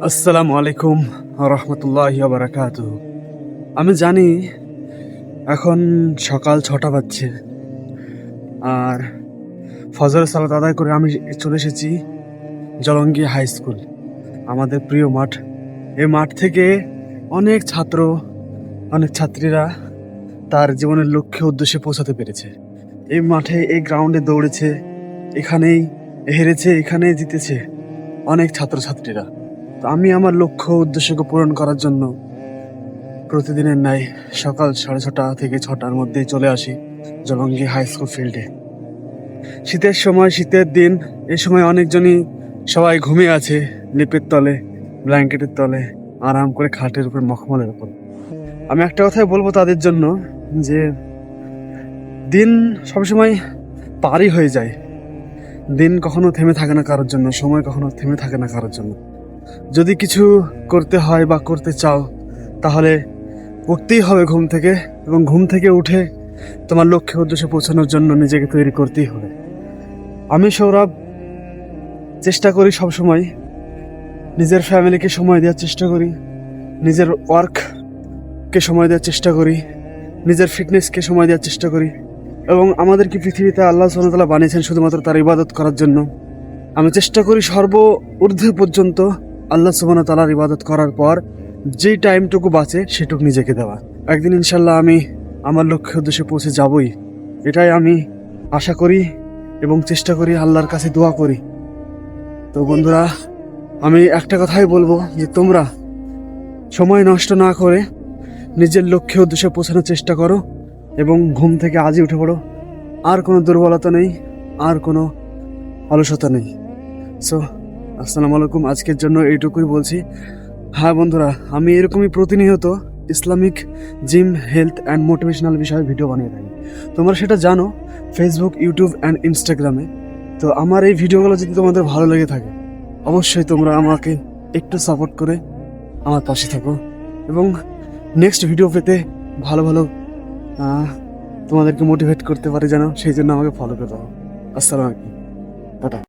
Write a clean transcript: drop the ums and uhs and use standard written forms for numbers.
আসসালামু আলাইকুম রহমতুল্লাহি ওয়া বারাকাতুহু। আমি জানি এখন সকাল 6টা বাজছে, আর ফজরের সালাত আদায় করে আমি চলে এসেছি জলঙ্গি হাই স্কুল, আমাদের প্রিয় মাঠ। এই মাঠ থেকে অনেক ছাত্র, অনেক ছাত্রীরা তার জীবনের লক্ষ্যে উদ্দেশ্যে পৌঁছাতে পেরেছে। এই মাঠে, এই গ্রাউন্ডে দৌড়েছে, এখানেই হেরেছে, এখানেই জিতেছে অনেক ছাত্রছাত্রীরা। তো আমি আমার লক্ষ্য উদ্দেশ্যকে পূরণ করার জন্য প্রতিদিনের ন্যায় সকাল 6:30 থেকে 6টার মধ্যেই চলে আসি জলঙ্গি হাই স্কুল ফিল্ডে। শীতের সময়, শীতের দিন, এই সময় অনেকজনই সবাই ঘুমিয়ে আছে লেপের তলে, ব্ল্যাঙ্কেটের তলে, আরাম করে খাটের উপর, মখমলের উপর। আমি একটা কথাই বলবো তাদের জন্য, যে দিন সবসময় পারই হয়ে যায়। দিন কখনো থেমে থাকে না কারোর জন্য, সময় কখনো থেমে থাকে না কারোর জন্য। যদি কিছু করতে হয় বা করতে চাও, তাহলে উঠতেই হবে ঘুম থেকে, এবং ঘুম থেকে উঠে তোমার লক্ষ্যে উদ্দেশ্যে পৌঁছানোর জন্য নিজেকে তৈরি করতেই হবে। আমি সৌরভ চেষ্টা করি সবসময় নিজের ফ্যামিলিকে সময় দেওয়ার চেষ্টা করি, নিজের ওয়ার্ককে সময় দেওয়ার চেষ্টা করি, নিজের ফিটনেসকে সময় দেওয়ার চেষ্টা করি। এবং আমাদেরকে পৃথিবীতে আল্লাহ সুবহানাহু ওয়া তাআলা বানিয়েছেন শুধুমাত্র তার ইবাদত করার জন্য। আমি চেষ্টা করি ঊর্ধ্বে পর্যন্ত আল্লাহ সুবহানাহু ওয়া তাআলার ইবাদত করার পর যেই টাইমটুকু বাঁচে সেটুকু নিজেকে দেওয়া। একদিন ইনশাল্লাহ আমি আমার লক্ষ্যের উদ্দেশ্যে পৌঁছে যাবই, এটাই আমি আশা করি এবং চেষ্টা করি, আল্লাহর কাছে দোয়া করি। তো বন্ধুরা, আমি একটা কথাই বলবো, যে তোমরা সময় নষ্ট না করে নিজের লক্ষ্যের উদ্দেশ্যে পৌঁছানোর চেষ্টা করো, এবং ঘুম থেকে আজই উঠে পড়ো। আর কোনো দুর্বলতা নেই, আর কোনো অলসতা নেই। সো আসসালামু আলাইকুম, আজকের জন্য এইটুকুই বলছি। হ্যাঁ বন্ধুরা, আমি এরকমই প্রতিনিয়ত Islamic gym, health and motivational বিষয়ে ভিডিও বানিয়ে থাকি। তোমরা সেটা জানো, ফেসবুক, ইউটিউব অ্যান্ড ইনস্টাগ্রামে। তো আমার এই ভিডিওগুলো যদি তোমাদের ভালো লেগে থাকে, অবশ্যই তোমরা আমাকে একটু সাপোর্ট করে আমার পাশে থাকো, এবং নেক্সট ভিডিও পেতে ভালো ভালো তোমাদেরকে মোটিভেট করতে পারে যেন, সেই জন্য আমাকে ফলো করে দাও। আসসালামু আলাইকুম, টাটা।